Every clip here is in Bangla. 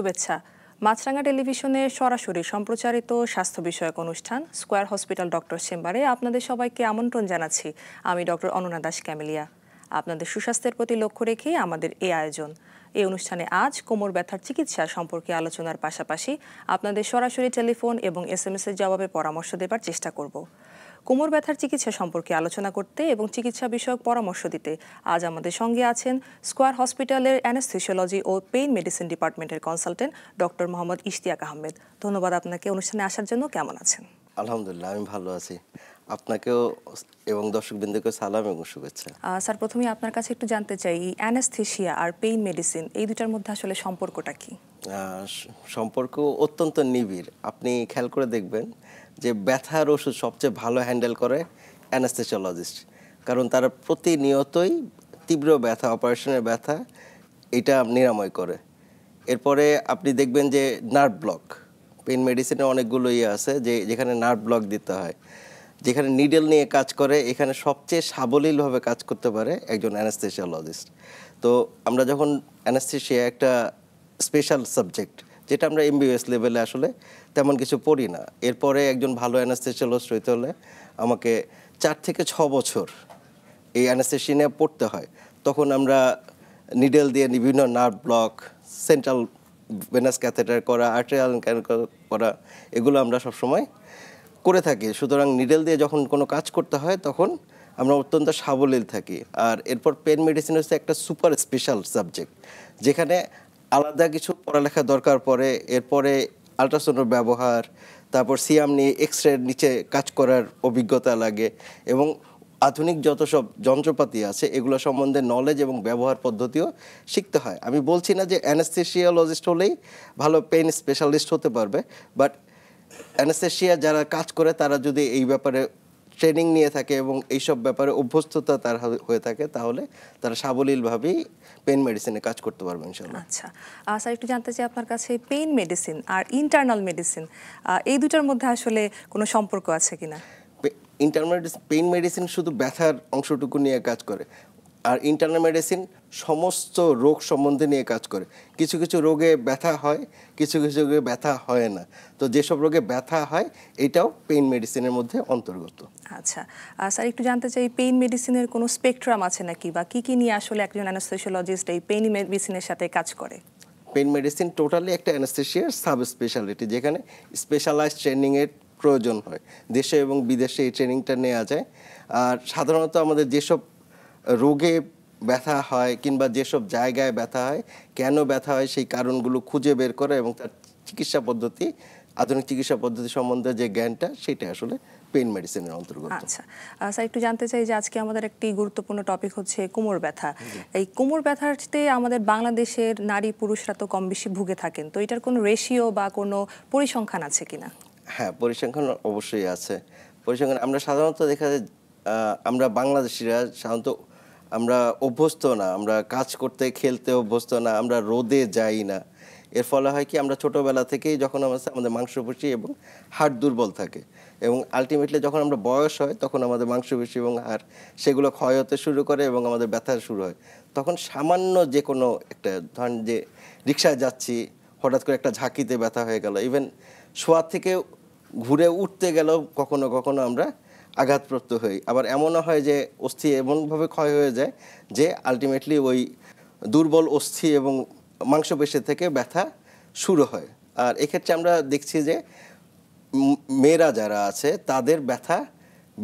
শুভেচ্ছা। মাছরাঙা টেলিভিশনের সরাসরি সম্প্রচারিত স্বাস্থ্য বিষয়ক অনুষ্ঠান স্কয়ার হসপিটাল ডক্টর চেম্বারে আপনাদের সবাইকে আমন্ত্রণ জানাচ্ছি। আমি ডক্টর অনন্যা দাস ক্যামেলিয়া। আপনাদের সুস্বাস্থ্যের প্রতি লক্ষ্য রেখেই আমাদের এই আয়োজন। এই অনুষ্ঠানে আজ কোমর ব্যথার চিকিৎসা সম্পর্কে আলোচনার পাশাপাশি আপনাদের সরাসরি টেলিফোন এবং SMS এর জবাবে পরামর্শ দেবার চেষ্টা করব। কোমর ব্যথার চিকিৎসা সম্পর্কে আলোচনা করতে এবং চিকিৎসা বিষয়ক পরামর্শ দিতে আজ আমাদের সঙ্গে আছেন স্কয়ার হসপিটালের অ্যানেস্থেসিওলজি ও পেইন মেডিসিন ডিপার্টমেন্টের কনসালটেন্ট ডক্টর মোহাম্মদ ইশতিয়াক আহমেদ। ধন্যবাদ আপনাকে অনুষ্ঠানে আসার জন্য। কেমন আছেন? আলহামদুলিল্লাহ, আমি ভালো আছি। আপনাকেও এবং দর্শকবৃন্দকে সালাম এবং শুভেচ্ছা। স্যার, প্রথমেই আপনার কাছে একটু জানতে চাই, অ্যানেস্থেসিয়া আর পেইন মেডিসিন এই দুটার মধ্যে আসলে সম্পর্কটা কি? সম্পর্ক অত্যন্ত নিবিড়। আপনি খেয়াল করে দেখবেন যে ব্যথার ওষুধ সবচেয়ে ভালো হ্যান্ডেল করে অ্যানেস্থেসিওলজিস্ট, কারণ তারা প্রতিনিয়তই তীব্র ব্যথা, অপারেশনের ব্যথা এটা নিরাময় করে। এরপরে আপনি দেখবেন যে নার্ভ ব্লক, পেইন মেডিসিনে অনেকগুলো আছে যেখানে নার্ভ ব্লক দিতে হয়, যেখানে নিডেল নিয়ে কাজ করে, এখানে সবচেয়ে সাবলীলভাবে কাজ করতে পারে একজন অ্যানেস্থেসিওলজিস্ট। তো আমরা যখন অ্যানেস্থেসিয়া একটা স্পেশাল সাবজেক্ট, যেটা আমরা MBBS লেভেলে আসলে তেমন কিছু পড়ি না। এরপরে একজন ভালো অ্যানেস্থেসিওলজিস্ট হইতে হলে আমাকে 4 থেকে 6 বছর এই অ্যানেস্থেসিয়া নিয়ে পড়তে হয়। তখন আমরা নিডেল দিয়ে বিভিন্ন nerve block, central venous catheter করা, আর্টেরিয়াল করা, এগুলো আমরা সবসময় করে থাকি। সুতরাং নিডেল দিয়ে যখন কোনো কাজ করতে হয় তখন আমরা অত্যন্ত সাবলীল থাকি। আর এরপর পেন মেডিসিন হচ্ছে একটা সুপার স্পেশাল সাবজেক্ট, যেখানে আলাদা কিছু পড়ালেখা দরকার পড়ে। এরপরে আল্ট্রাসাউন্ডের ব্যবহার, তারপর সিয়াম নিয়ে এক্সরে নিচে কাজ করার অভিজ্ঞতা লাগে, এবং আধুনিক যত সব যন্ত্রপাতি আছে এগুলো সম্বন্ধে নলেজ এবং ব্যবহার পদ্ধতিও শিখতে হয়। আমি বলছি না যে অ্যানেস্থেসিওলজিস্ট হলেই ভালো পেইন স্পেশালিস্ট হতে পারবে, বাট অ্যানেস্থেসিয়া যারা কাজ করে তারা যদি এই ব্যাপারে ট্রেনিং নিয়ে থাকে এবং এইসব ব্যাপারে অভ্যস্ততা তার হয়ে থাকে, তাহলে তারা সাবলীলভাবেই পেইন মেডিসিনে কাজ করতে পারবে ইনশাআল্লাহ। আচ্ছা স্যার, একটু জানতে চাই আপনার কাছে পেইন মেডিসিন আর ইন্টারনাল মেডিসিন এই দুটার মধ্যে আসলে কোনো সম্পর্ক আছে কিনা? পেইন মেডিসিন শুধু ব্যথার অংশটুকু নিয়ে কাজ করে, আর ইন্টারনাল মেডিসিন সমস্ত রোগ সম্বন্ধে নিয়ে কাজ করে। কিছু কিছু রোগে ব্যথা হয়, কিছু কিছু রোগে ব্যথা হয় না। তো যেসব রোগে ব্যথা হয় এটাও পেইন মেডিসিনের মধ্যে অন্তর্গত। আচ্ছা স্যার, একটু জানতে চাই পেইন মেডিসিনের কোনো স্পেকট্রাম আছে নাকি, বা কি কি নিয়ে আসলে একজন অ্যানেস্থেসিওলজিস্ট এই পেইন মেডিসিনের সাথে কাজ করে? পেইন মেডিসিন টোটালি একটা অ্যানেস্থেসিয়ার সাব স্পেশালিটি, যেখানে স্পেশালাইজড ট্রেনিংয়ের প্রয়োজন হয়। দেশে এবং বিদেশে এই ট্রেনিংটা নেওয়া যায়। আর সাধারণত আমাদের যেসব রোগে ব্যথা হয় কিংবা যেসব জায়গায় ব্যথা হয়, কেন ব্যথা হয় সেই কারণগুলো খুঁজে বের করা এবং তার চিকিৎসা পদ্ধতি, আধুনিক চিকিৎসা পদ্ধতি সম্বন্ধে যে জ্ঞানটা, সেটা আসলে পেইন মেডিসিনের অন্তর্গত। আচ্ছা স্যার, একটু জানতে চাই যে আজকে আমাদের একটি গুরুত্বপূর্ণ টপিক হচ্ছে কোমর ব্যথা। এই কোমর ব্যথাতে আমাদের বাংলাদেশের নারী পুরুষরা তো কম বেশি ভুগে থাকেন, তো এটার কোনো রেশিও বা কোনো পরিসংখ্যান আছে কিনা? হ্যাঁ, পরিসংখ্যান অবশ্যই আছে। পরিসংখ্যান আমরা সাধারণত দেখা যায়, আমরা বাংলাদেশিরা সাধারণত আমরা অভ্যস্ত না, আমরা কাজ করতে খেলতে অভ্যস্ত না, আমরা রোদে যাই না। এর ফলে হয় কি, আমরা ছোটোবেলা থেকেই যখন আমাদের মাংসপেশি এবং হাড় দুর্বল থাকে, এবং আলটিমেটলি যখন আমরা বয়স হয় তখন আমাদের মাংসপেশি এবং হাড় সেগুলো ক্ষয় হতে শুরু করে এবং আমাদের ব্যথা শুরু হয়। তখন সামান্য যে কোনো একটা, ধরেন যে রিকশায় যাচ্ছি, হঠাৎ করে একটা ঝাঁকিতে ব্যথা হয়ে গেল, ইভেন শোয়া থেকে ঘুরে উঠতে গেলেও কখনো কখনো আমরা আঘাতপ্রাপ্ত হই। আবার এমনও হয় যে অস্থি এমনভাবে ক্ষয় হয়ে যায় যে আলটিমেটলি ওই দুর্বল অস্থি এবং মাংসপেশি থেকে ব্যথা শুরু হয়। আর এক্ষেত্রে আমরা দেখছি যে মেয়েরা যারা আছে তাদের ব্যথা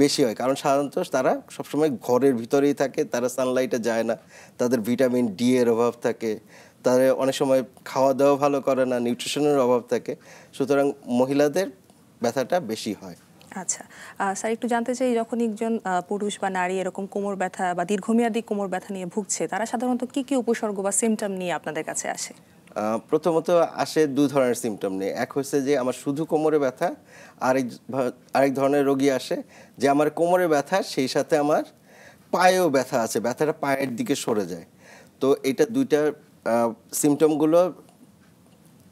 বেশি হয়, কারণ সাধারণত তারা সবসময় ঘরের ভিতরেই থাকে, তারা সানলাইটে যায় না, তাদের ভিটামিন ডি এর অভাব থাকে, তাদের অনেক সময় খাওয়া দাওয়া ভালো করে না, নিউট্রিশনের অভাব থাকে। সুতরাং মহিলাদের ব্যথাটা বেশি হয়। আচ্ছা স্যার, একটু জানতে চাই, যখন একজন পুরুষ বা নারী এরকম কোমর ব্যথা বা দীর্ঘমেয়াদী কোমর ব্যথা নিয়ে ভুগছে, তারা সাধারণত কি কি উপসর্গ বা সিমটম নিয়ে আপনাদের কাছে আসে? প্রথমত আসে 2 ধরনের সিমটম নিয়ে। এক হচ্ছে যে আমার শুধু কোমরে ব্যথা, আরেক ধরনের রোগী আসে যে আমার কোমরে ব্যথা, সেই সাথে আমার পায়েও ব্যথা আছে, ব্যথাটা পায়ের দিকে সরে যায়। তো এটা দুইটা সিমটমগুলো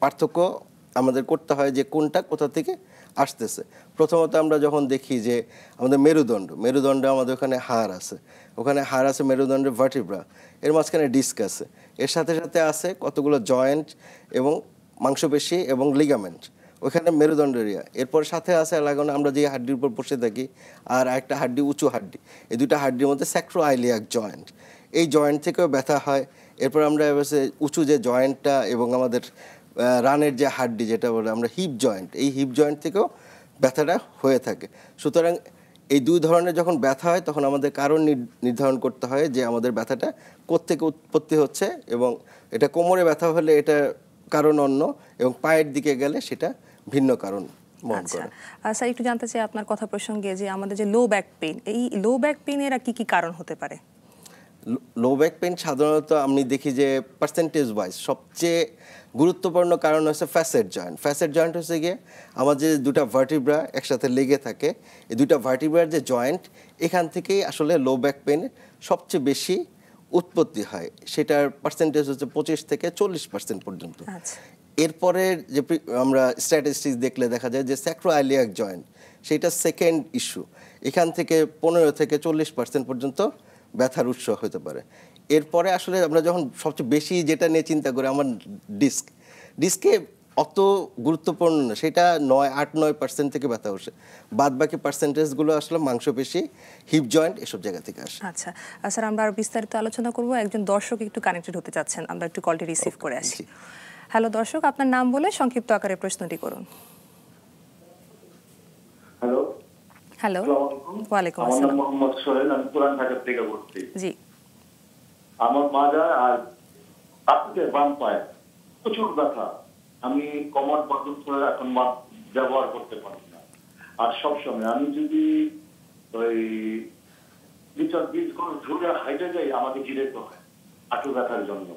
পার্থক্য আমাদের করতে হয় যে কোনটা কোথা থেকে আসতেছে। প্রথমত আমরা যখন দেখি যে আমাদের মেরুদণ্ডে আমাদের ওখানে হাড় আছে, মেরুদণ্ডের ভার্টিব্রা, এর মাঝখানে ডিস্ক আছে, এর সাথে সাথে আছে কতগুলো জয়েন্ট এবং মাংসপেশি এবং লিগামেন্ট, ওখানে মেরুদণ্ড এরিয়া। এরপর সাথে আছে লাগানো আমরা যে হাড্ডির উপর বসে থাকি, আর একটা হাড্ডি উঁচু হাড্ডি, এই দুটো হাড্ডির মধ্যে স্যাক্রোআইলিয়াক জয়েন্ট, এই জয়েন্ট থেকেও ব্যথা হয়। এরপর আমরা উঁচু যে জয়েন্টটা এবং আমাদের রানের যে হাড্ডি যেটা বলে আমরা হিপ জয়েন্ট, এই হিপ জয়েন্ট থেকেও ব্যথাটা হয়ে থাকে। সুতরাং এই দুই ধরনের যখন ব্যথা হয় তখন আমাদের কারণ নির্ধারণ করতে হয় যে আমাদের ব্যথাটা কোত্থেকে উৎপত্তি হচ্ছে, এবং এটা কোমরে ব্যথা হলে এটা কারণ অন্য, এবং পায়ের দিকে গেলে সেটা ভিন্ন কারণ বহন করে। স্যার একটু জানতে চাই আপনার কথা প্রসঙ্গে যে আমাদের যে লো ব্যাক পেইন, এই লো ব্যাক পেইনের কি কি কারণ হতে পারে? লো ব্যাক পেইন সাধারণত আমি দেখি যে পার্সেন্টেজ ওয়াইজ সবচেয়ে গুরুত্বপূর্ণ কারণ হচ্ছে ফ্যাসেট জয়েন্ট। ফ্যাসেট জয়েন্ট হচ্ছে গিয়ে আমাদের যে দুটো ভার্টিব্রা একসাথে লেগে থাকে, এই দুটো ভার্টিব্রার যে জয়েন্ট, এখান থেকেই আসলে লো ব্যাক পেইনের সবচেয়ে বেশি উৎপত্তি হয়। সেটার পার্সেন্টেজ হচ্ছে 25 থেকে 40% পর্যন্ত। এরপরে যে আমরা স্ট্যাটিস্টিক্স দেখলে দেখা যায় যে স্যাক্রোআইলিয়াক জয়েন্ট, সেটা সেকেন্ড ইস্যু। এখান থেকে 15 থেকে 40% পর্যন্ত ব্যথার উৎস হতে পারে। এরপরে আসলে আমরা যখন সবচেয়ে বেশি যেটা নিয়ে চিন্তা করি, আমার ডিস্কে অত গুরুত্বপূর্ণ না, সেটা 8-9% থেকে ব্যথা আসে। বাদ বাকি পার্সেন্টেজগুলো আসলে মাংসপেশি, হিপ জয়েন্ট, এসব জায়গা থেকে আসে। আচ্ছা স্যার, আমরা আরো বিস্তারিত আলোচনা করব। একজন দর্শক একটু কানেক্টেড হতে চাচ্ছেন, আমরা একটু কলটি রিসিভ করে আসি। হ্যালো দর্শক, আপনার নাম বলে সংক্ষিপ্ত আকারে প্রশ্নটি করুন। হ্যালো। হ্যালো, ওয়ালাইকুম আসসালাম। আমার নাম মোহাম্মদ সোহেল, আমি পুরান ঢাকা থেকে বলছি। জি। আমার মাজা আর হাতে বাম পায়ে প্রচুর ব্যথা। আমি কোমর পর্যন্ত এখন ব্যবহার করতে পারি না। আর সবসময় আমি যদি ওই 20 ঘর ঘুরে হাইটে যাই, আমাকে জিরেতে হয় হাঁটু ব্যথার জন্য।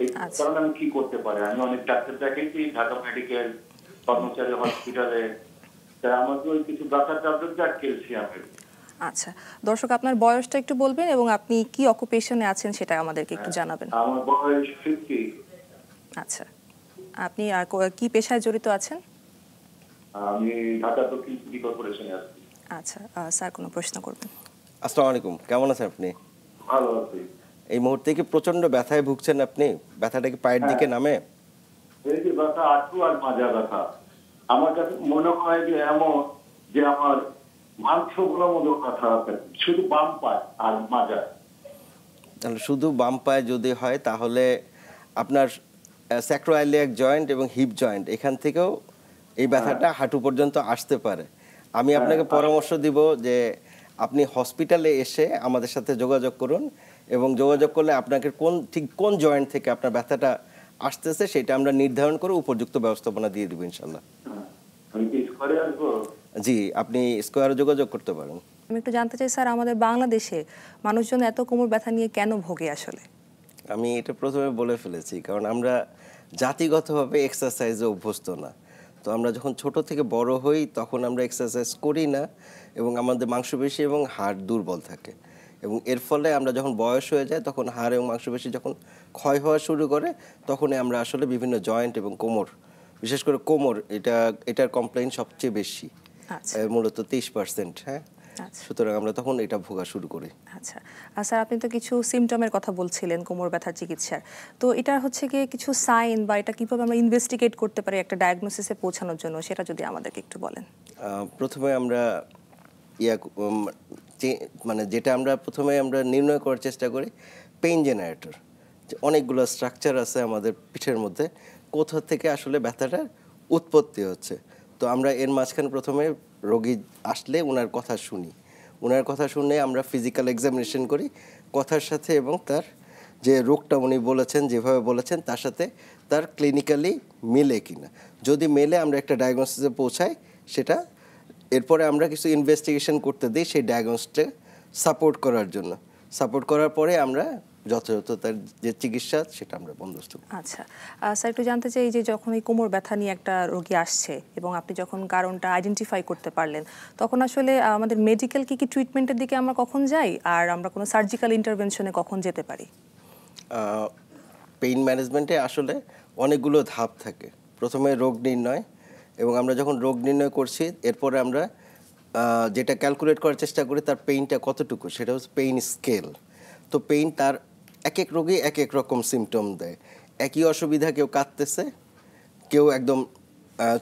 এই কারণে আমি কি করতে পারি? আমি অনেক ডাক্তার দেখাইছি, ঢাকা মেডিকেল, কর্মচারী হসপিটালে, আমাকে ওই কিছু ব্যথার ট্যাবলেট আর ক্যালসিয়ামের। আচ্ছা দর্শক, আপনার বয়সটা একটু বলবেন এবং আপনি কি অকুপেশনে আছেন সেটা আমাদেরকে একটু জানাবেন। আমার বয়স 50। আচ্ছা, আপনি আর কি পেশায় জড়িত আছেন? আমি ঢাকা দক্ষিণ সিটি কর্পোরেশনে আছি। আচ্ছা স্যার, কোনো প্রশ্ন করবেন? আসসালামু আলাইকুম, কেমন আছেন আপনি? ভালো আছি। এই মুহূর্তে কি প্রচন্ড ব্যথায় ভুগছেন আপনি? ব্যথাটা কি পায়ের দিকে নামে? এই যে ব্যথা, হাঁটু আর মাজা ব্যথা, আমার কাছে মনে হয় যে এমন যে আমার মাংসগুলোর মধ্যে ব্যথা আছে, শুধু বাম পায় আর মাজা। তাহলে শুধু বাম পায়ে যদি হয় তাহলে আপনার স্যাক্রোআইলিয়াক জয়েন্ট এবং হিপ জয়েন্ট, এখান থেকেও এই ব্যথাটা হাঁটু পর্যন্ত আসতে পারে। আমি আপনাকে পরামর্শ দিব যে আপনি হসপিটালে এসে আমাদের সাথে যোগাযোগ করুন, এবং যোগাযোগ করলে আপনাকে কোন জয়েন্ট থেকে আপনার ব্যথাটা আসতেছে সেটা আমরা নির্ধারণ করে উপযুক্ত ব্যবস্থাপনা দিয়ে দেবো ইনশাল্লাহ। আমি কি স্কোয়ারে আসবো? জি, আপনি স্কোয়ারে যোগাযোগ করতে পারেন। আমি একটু জানতে চাই স্যার, আমাদের বাংলাদেশে মানুষজন এত কোমর ব্যথা নিয়ে কেন ভোগে আসলে? আমি এটা প্রথমে বলে ফেলেছি, কারণ আমরা জাতিগতভাবে এক্সারসাইজে অভ্যস্ত না। তো আমরা যখন ছোট থেকে বড় হই তখন আমরা এক্সারসাইজ করি না, এবং আমাদের মাংসপেশি এবং হাড় দুর্বল থাকে, এবং এর ফলে আমরা যখন বয়স হয়ে যায় তখন হাড় এবং মাংসপেশি যখন ক্ষয় হওয়া শুরু করে তখনই আমরা আসলে বিভিন্ন জয়েন্ট এবং কোমর, বিশেষ করে কোমর, এটার কমপ্লেইন সবচেয়ে বেশি, মূলত 30%। হ্যাঁ, সুতরাং আমরা তখন এটা ভোগা শুরু করি। আচ্ছা স্যার, আপনি তো কিছু সিমটমের কথা বলছিলেন কোমর ব্যথার চিকিৎসার, তো এটা হচ্ছে গিয়ে কিছু সাইন বা এটা কিভাবে আমরা ইনভেস্টিগেট করতে পারি একটা ডায়াগনোসিসে পৌঁছানোর জন্য, সেটা যদি আমাদেরকে একটু বলেন। প্রথমে আমরা যেটা আমরা প্রথমে নির্ণয় করার চেষ্টা করি পেইন জেনারেটর, যে অনেকগুলো স্ট্রাকচার আছে আমাদের পিঠের মধ্যে, কোথা থেকে আসলে ব্যথাটা উৎপত্তি হচ্ছে। তো আমরা এর মাঝখানে প্রথমে রোগী আসলে ওনার কথা শুনি, ওনার কথা শুনে আমরা ফিজিক্যাল এক্সামিনেশন করি কথার সাথে, এবং তার যে রোগটা উনি বলেছেন, যেভাবে বলেছেন তার সাথে তার ক্লিনিক্যালি মিলে কিনা। যদি মেলে আমরা একটা ডায়াগনোসিসে পৌঁছাই, সেটা এরপরে আমরা কিছু ইনভেস্টিগেশন করতে দিই সেই ডায়াগনোসিসটা সাপোর্ট করার জন্য। সাপোর্ট করার পরে আমরা যথাযথ তার যে চিকিৎসা সেটা আমরা বন্দোবস্ত করি। আচ্ছা স্যার, একটু জানতে চাই যে যখন এই কোমর ব্যথা নিয়ে একটা রোগী আসছে এবং আপনি যখন কারণটা আইডেন্টিফাই করতে পারলেন, তখন আসলে আমাদের মেডিকেল কি ট্রিটমেন্টের দিকে আমরা কখন যাই, আর আমরা কোনো সার্জিক্যাল ইন্টারভেনশনে কখন যেতে পারি? পেইন ম্যানেজমেন্টে আসলে অনেকগুলো ধাপ থাকে। প্রথমে রোগ নির্ণয়, এবং আমরা যখন রোগ নির্ণয় করছি এরপরে আমরা যেটা ক্যালকুলেট করার চেষ্টা করি তার পেইনটা কতটুকু, সেটা হচ্ছে পেইন স্কেল। তো পেইন তার এক এক রোগী এক এক রকম সিমটম দেয়। একই অসুবিধা, কেউ কাঁদতেছে, কেউ একদম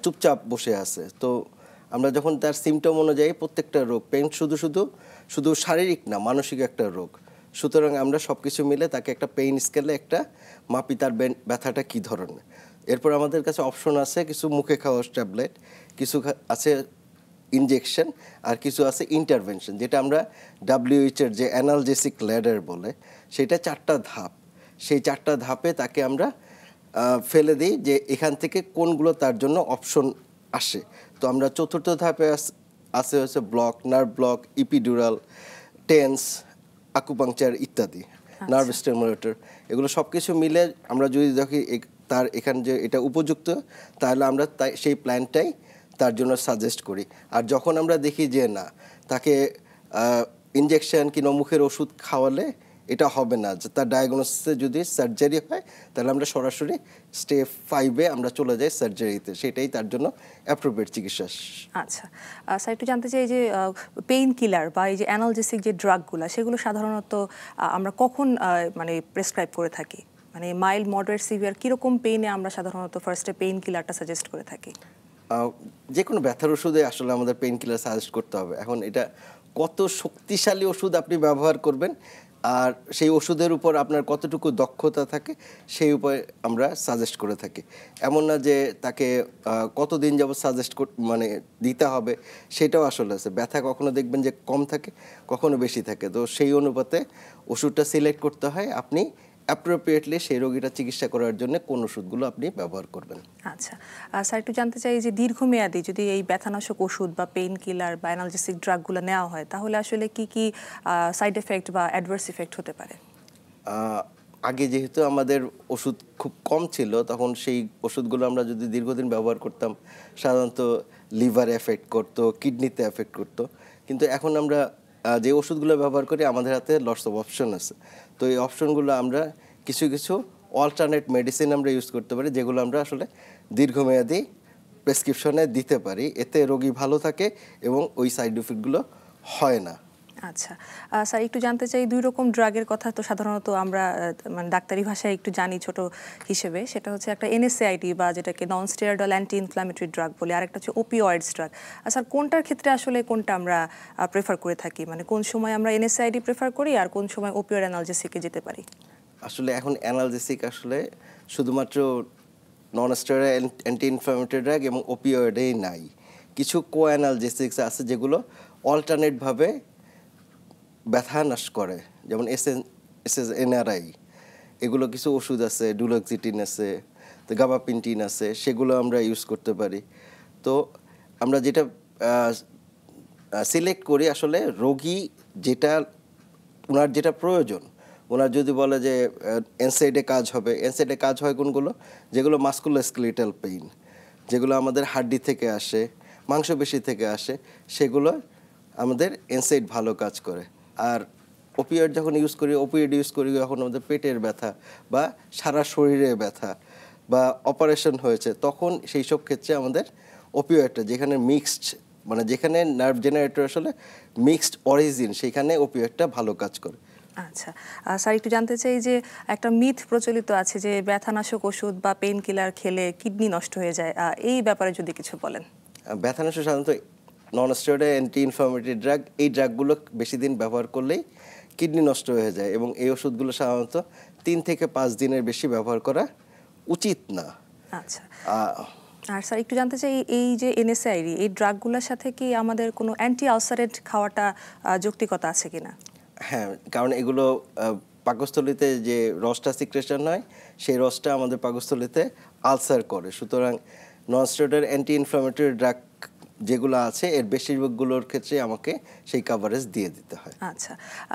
চুপচাপ বসে আছে। তো আমরা যখন তার সিমটম অনুযায়ী প্রত্যেকটা রোগ, পেইন শুধু শারীরিক না, মানসিক একটা রোগ। সুতরাং আমরা সব কিছু মিলে তাকে একটা পেইন স্কেলে একটা মাপি তার ব্যথাটা কী ধরনের। এরপর আমাদের কাছে অপশন আছে কিছু মুখে খাওয়া ট্যাবলেট, কিছু আছে ইনজেকশন, আর কিছু আছে ইন্টারভেনশন, যেটা আমরা WHO এর যে অ্যানালজেসিক ল্যাডার বলে, সেটা 4টা ধাপ। সেই 4টা ধাপে তাকে আমরা ফেলে দিই যে এখান থেকে কোনগুলো তার জন্য অপশন আসে। তো আমরা 4র্থ ধাপে আছে হচ্ছে block, nerve block, epidural, tense, acupuncture ইত্যাদি, নার্ভ স্টিমুলেটর। এগুলো সব কিছু মিলে আমরা যদি দেখি তার এখানে যে এটা উপযুক্ত, তাহলে আমরা সেই প্ল্যানটাই তার জন্য সাজেস্ট করি। আর যখন আমরা দেখি যে না, তাকে ইনজেকশন কিংবা মুখের ওষুধ খাওয়ালে এটা হবে না, যে তার ডায়াগনোসিসে যদি সার্জারি হয়, তাহলে আমরা সরাসরি স্টেপ 5-এ আমরা চলে যাই সার্জারিতে। সেটাই তার জন্য অ্যাপ্রোপ্রিয়েট চিকিৎসা। আচ্ছা স্যার, একটু জানতে চাই যে পেইন কিলার বা এই যে অ্যানালজেসিক যে ড্রাগগুলো, সেগুলো সাধারণত আমরা কখন মানে প্রেসক্রাইব করে থাকি? মানে মাইল্ড, মডারেট, সিভিয়ার কীরকম পেইনে আমরা সাধারণত ফার্স্টে পেইন কিলারটা সাজেস্ট করে থাকি? যে কোনো ব্যথার ওষুধে আসলে আমাদের পেইন কিলার সাজেস্ট করতে হবে। এখন এটা কত শক্তিশালী ওষুধ আপনি ব্যবহার করবেন আর সেই ওষুধের উপর আপনার কতটুকু দক্ষতা থাকে, সেই উপায়ে আমরা সাজেস্ট করে থাকি। এমন না যে তাকে কতদিন যাবত সাজেস্ট মানে দিতে হবে, সেটাও আসলে আছে। ব্যথা কখনো দেখবেন যে কম থাকে, কখনো বেশি থাকে। তো সেই অনুপাতে ওষুধটা সিলেক্ট করতে হয়, আপনি অ্যাপ্রোপ্রিয়েটলি সেই রোগীটা চিকিৎসা করার জন্য কোন ওষুধগুলো আপনি ব্যবহার করবেন। আচ্ছা স্যার, একটু জানতে চাই যে দীর্ঘমেয়াদী যদি এই ব্যথানাশক ওষুধ বা পেইন কিলার বা অ্যানালজেসিক ড্রাগগুলো নেওয়া হয়, তাহলে আসলে কি কি সাইড এফেক্ট বা অ্যাডভার্স ইফেক্ট হতে পারে? আগে যেহেতু আমাদের ওষুধ খুব কম ছিল, তখন সেই ওষুধগুলো আমরা যদি দীর্ঘদিন ব্যবহার করতাম, সাধারণত লিভারে এফেক্ট করতো, কিডনিতে এফেক্ট করতো। কিন্তু এখন আমরা যে ওষুধগুলো ব্যবহার করি, আমাদের হাতে লটস অফ অপশন আছে। তো এই অপশনগুলো আমরা কিছু অল্টারনেট মেডিসিন আমরা ইউজ করতে পারি, যেগুলো আমরা আসলে দীর্ঘমেয়াদী প্রেসক্রিপশনে দিতে পারি। এতে রোগী ভালো থাকে এবং ওই সাইড ইফেক্টগুলো হয় না। আচ্ছা স্যার, একটু জানতে চাই 2 রকম ড্রাগের কথা তো সাধারণত আমরা মানে ডাক্তারি ভাষায় একটু জানি ছোট হিসেবে। সেটা হচ্ছে একটা NSAID বা যেটাকে non steroidal anti inflammatory drug বলি, আর একটা হচ্ছে ওপিওয়েডস ড্রাগ। স্যার, কোনটার ক্ষেত্রে আসলে কোনটা আমরা প্রেফার করে থাকি? মানে কোন সময় আমরা NSAID প্রেফার করি আর কোন সময় ওপিওয়েড অ্যানালজেসিকে যেতে পারি? আসলে এখন অ্যানালজেসিক আসলে শুধুমাত্র non steroidal anti inflammatory drug এবং ওপিওয়েডেই নাই, কিছু কো অ্যানালজেসিক্স আছে যেগুলো অল্টারনেটভাবে ব্যথা নাশ করে, যেমন SNRI। এগুলো কিছু ওষুধ আছে, ডুলোক্সিটিন আছে, তো গাবাপিন্টিন আছে, সেগুলো আমরা ইউজ করতে পারি। তো আমরা যেটা সিলেক্ট করি, আসলে রোগী ওনার যেটা প্রয়োজন, ওনার যদি বলে যে এনসাইডে কাজ হবে, এনসাইডে কাজ হয় কোনগুলো, যেগুলো মাস্কুলোস্কেলেটাল পেইন, যেগুলো আমাদের হাড্ডি থেকে আসে, মাংসপেশি থেকে আসে, সেগুলো আমাদের এনসাইড ভালো কাজ করে। আর ওপিওয়েড যখন ইউজ করি যখন আমাদের পেটের ব্যথা বা সারা শরীরে ব্যথা বা অপারেশন হয়েছে, তখন সেই সব ক্ষেত্রে আমাদের ওপিওয়েডটা যেখানে মিক্সড, মানে যেখানে নার্ভ জেনারেটর আসলে মিক্সড অরিজিন, সেখানে ওপিওয়েডটা ভালো কাজ করে। আচ্ছা স্যার, একটু জানতে চাই যে একটা মিথ প্রচলিত আছে যে ব্যথানাশক ওষুধ বা পেইন কিলার খেলে কিডনি নষ্ট হয়ে যায়, এই ব্যাপারে যদি কিছু বলেন। ব্যথানাশক সাধারণত non steroidal anti inflammatory drug, এই ড্রাগগুলো বেশি দিন ব্যবহার করলেই কিডনি নষ্ট হয়ে যায় এবং এই ওষুধগুলো সাধারণত 3 থেকে 5 দিনের বেশি ব্যবহার করা উচিত না। আচ্ছা, আর স্যার একটু জানতে চাই এই যে NSAID, এই ড্রাগগুলোর সাথে কি আমাদের কোনো অ্যান্টি আলসারেন্ট খাওয়াটা যৌক্তিকতা আছে কিনা? হ্যাঁ, কারণ এগুলো পাকস্থলিতে যে রসটা সিক্রেশন হয়, সেই রসটা আমাদের পাকস্থলিতে আলসার করে। সুতরাং non steroidal anti inflammatory drug যেগুলো আছে, এর বেশিরভাগগুলোর ক্ষেত্রে আমাকে সেই কাভারেজ দিয়ে দিতে হয়। আচ্ছা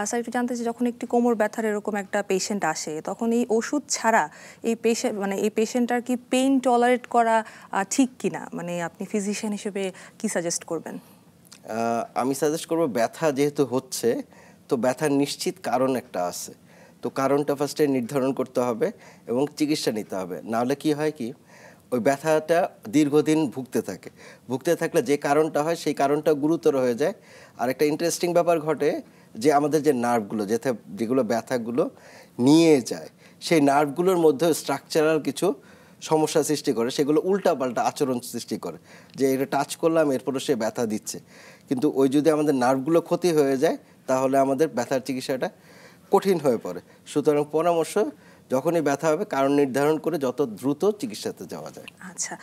স্যার, একটু জানতে চাই যখন একটি কোমর ব্যথার এরকম একটা পেশেন্ট আসে, তখন এই ওষুধ ছাড়া এই পেশেন্টটার কি পেইন টলারেট করা ঠিক কিনা? মানে আপনি ফিজিশিয়ান হিসেবে কি সাজেস্ট করবেন? আমি সাজেস্ট করব, ব্যথা যেহেতু হচ্ছে, তো ব্যথার নিশ্চিত কারণ একটা আছে, তো কারণটা ফার্স্টে নির্ধারণ করতে হবে এবং চিকিৎসা নিতে হবে। নাহলে কি হয়, কি ওই ব্যথাটা দীর্ঘদিন ভুগতে থাকলে যে কারণটা হয়, সেই কারণটা গুরুতর হয়ে যায়। আর একটা ইন্টারেস্টিং ব্যাপার ঘটে যে আমাদের যে নার্ভগুলো যেগুলো ব্যথাগুলো নিয়ে যায়, সেই নার্ভগুলোর মধ্যে স্ট্রাকচারাল কিছু সমস্যা সৃষ্টি করে, সেগুলো উল্টাপাল্টা আচরণ সৃষ্টি করে, যে এটা টাচ করলাম এরপরে সে ব্যথা দিচ্ছে। কিন্তু ওই যদি আমাদের নার্ভগুলো ক্ষতি হয়ে যায় তাহলে আমাদের ব্যথার চিকিৎসাটা কঠিন হয়ে পড়ে। সুতরাং পরামর্শ, যখনই ব্যথা হবে কারণ নির্ধারণ করে যত দ্রুত চিকিৎসাতে যাওয়া যায়। আচ্ছা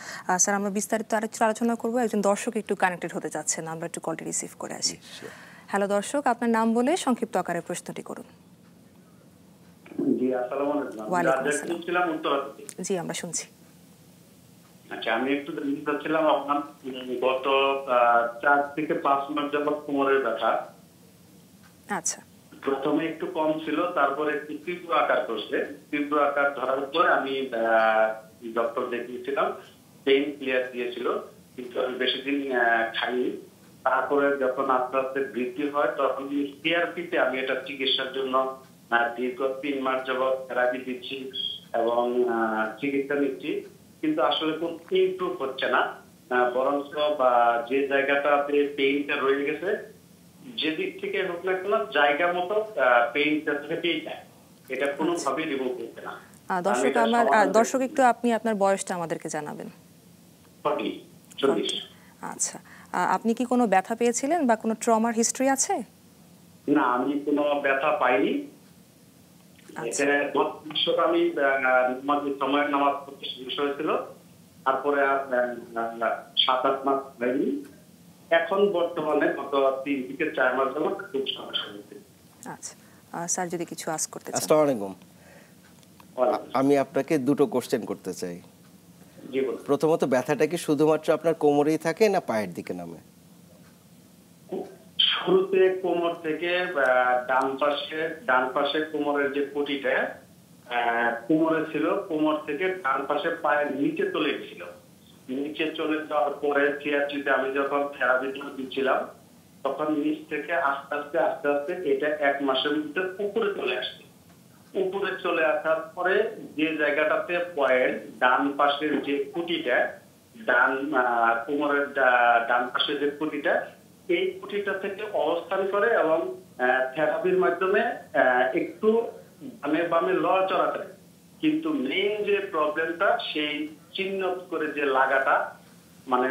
স্যার, আমরা বিস্তারিত আরেকটু আলোচনা করবো। একজন দর্শক একটু কানেক্টেড হতে যাচ্ছেন, আমরা একটু কলটি রিসিভ করে আসি। হ্যালো দর্শক, আপনার নাম বলে সংক্ষিপ্ত আকারে প্রশ্নটি করুন। জি, আসসালামু আলাইকুম। ওয়ালাইকুম রাজা আসসালাম। ছিলাম উত্তরা থেকে। জি, আমরা শুনছি। আচ্ছা, আমি একটু জানতে চাচ্ছিলাম আপনার গত 4 থেকে 5 মাস যাবত কোমরের ব্যথা। আচ্ছা প্রথমে একটু কম ছিল, তারপরে একটু তীব্র আকার করছে। তীব্র আকার ধরার পরে আমি ডক্টর দেখিয়েছিলাম, পেইন ক্লিয়ার দিয়েছিল, কিন্তু আমি বেশি দিন খাইনি। তারপরে যখন আস্তে আস্তে বৃদ্ধি হয় তখন সিআরপিতে আমি এটা চিকিৎসার জন্য দীর্ঘ 3 মাস যাবত থেরাপি দিচ্ছি এবং চিকিৎসা নিচ্ছি, কিন্তু আসলে কোনো ইমপ্রুভ হচ্ছে না। বরঞ্চ বা যে জায়গাটাতে পেইনটা রয়ে গেছে, যেদিক থেকে হোক না কেন জায়গা মতো পেইনটা থেকেই যায়, এটা কোনোভাবেই রিমুভ হচ্ছে না। দর্শক একটু আপনি আপনার বয়সটা আমাদেরকে জানাবেন। 40। আচ্ছা, আপনি কি কোনো ব্যথা পেয়েছিলেন বা কোনো ট্রমার হিস্ট্রি আছে? না, আমি কোনো ব্যথা পাইনি। এখানে আমি সময় নামাজ পড়তে শুরু হয়েছিল, তারপরে 7-8 মাস হয়নি। এখন বর্তমানে গত 3 থেকে 4 মাস যাবত খুব সমস্যা হচ্ছে। আচ্ছা স্যার, যদি কিছু আস্ক করতে চান। আসসালামু আলাইকুম। আমি আপনাকে দুটো কোশ্চেন করতে চাই। জি বলুন। প্রথমত, ব্যথাটা কি শুধুমাত্র আপনার কোমরেই থাকে না পায়ের দিকে নামে? শুরুতে কোমর থেকে ডান পাশে কোমরের যে পটিটা কোমরে ছিল, কোমর থেকে ডান পাশে পায়ের নিচে চলে গেছিল। নিচে চলে যাওয়ার পরে সিআরজিতে আমি যখন থেরাপি দিচ্ছিলাম তখন নিচ থেকে আস্তে আস্তে এটা 1 মাসের মধ্যে উপরে চলে আসছে। উপরে চলে আসার পরে যে জায়গাটাতে পয়েন্ট, ডান পাশের যে কুটিটা, কোমরের ডান পাশে যে কুটিটা, এই কুটিটা থেকে অবস্থান করে এবং থেরাপির মাধ্যমে একটু বামে লড়াচড়া করে। কিন্তু মেইন যে প্রবলেমটা, সেই চিহ্ন করে যে লাগাটা, মানে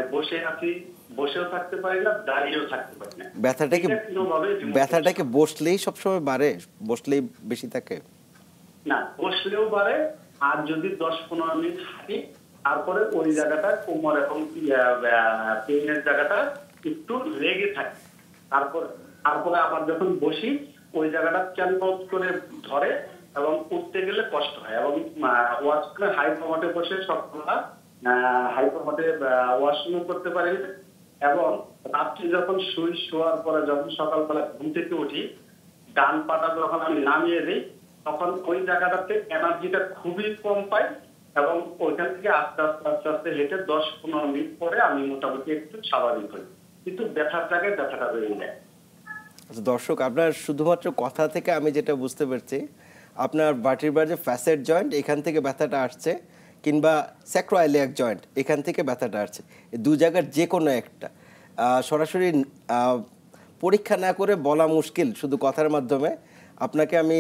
বসেও থাকতে পারি না, দাঁড়িয়েও থাকতে পারি না। ব্যথাটাকে বসলেই সবসময় বাড়ে? বসলেই বেশি থাকে? না, বসলেও বাড়ে, আর যদি 10-15 মিনিট হাঁটি তারপরে ওই জায়গাটা কোমর এবং পেইনের জায়গাটা একটু লেগে থাকে। তারপরে আবার যখন বসি ওই জায়গাটা চ্যানপথ করে ধরে এবং উঠতে গেলে কষ্ট হয়। এবং ওয়াশরুমে হাইপামাটে বসে সবসময় হাইপামাটে ওয়াশরুম করতে পারি না। এবং রাত্রি যখন শোয়ার পরে যখন সকালবেলা ঘুম থেকে উঠি, ডান পাটা যখন আমি নামিয়ে দিই তখন ওই জায়গাটাতে এনার্জিটা খুবই কম পাই এবং ওইখান থেকে আস্তে হেঁটে 10-15 মিনিট পরে আমি মোটামুটি একটু স্বাভাবিক হই, কিন্তু ব্যথার জায়গায় ব্যথাটা বেড়ে যায়। দর্শক, আপনার শুধুমাত্র কথা থেকে আমি যেটা বুঝতে পারছি, আপনার ভার্টিব্রাল যে ফ্যাসেট জয়েন্ট, এখান থেকে ব্যথাটা আসছে, কিংবা স্যাক্রোইলিয়াক জয়েন্ট, এখান থেকে ব্যথাটা আসছে। এই দু জায়গার যে কোনো একটা সরাসরি পরীক্ষা না করে বলা মুশকিল, শুধু কথার মাধ্যমে। আপনাকে আমি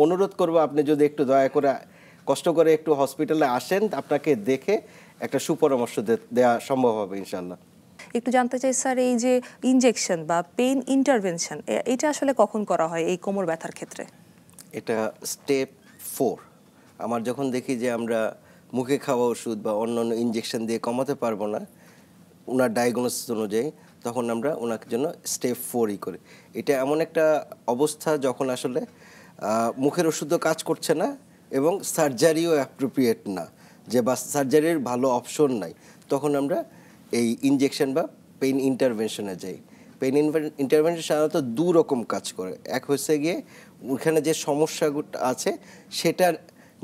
অনুরোধ করব, আপনি যদি একটু দয়া করে কষ্ট করে একটু হসপিটালে আসেন, আপনাকে দেখে একটা সুপরামর্শ দেওয়া সম্ভব হবে ইনশাল্লাহ। একটু জানতে চাই স্যার, এই যে ইনজেকশন বা পেইন ইন্টারভেনশন, এটা আসলে কখন করা হয় এই কোমর ব্যথার ক্ষেত্রে? এটা স্টেপ 4। আমার যখন দেখি যে আমরা মুখে খাওয়া ওষুধ বা অন্যান্য ইনজেকশন দিয়ে কমাতে পারবো না ওনার ডায়াগনোসিস অনুযায়ী, তখন আমরা ওনার জন্য স্টেপ 4ই করি। এটা এমন একটা অবস্থা যখন আসলে মুখের ওষুধও কাজ করছে না এবং সার্জারিও অ্যাপ্রোপ্রিয়েট না, যে বা সার্জারির ভালো অপশন নাই, তখন আমরা এই ইনজেকশন বা পেইন ইন্টারভেনশনে যাই। পেইন ইন্টারভেনশন সাধারণত 2 রকম কাজ করে। এক হচ্ছে গিয়ে ওখানে যে সমস্যাগুলো আছে সেটা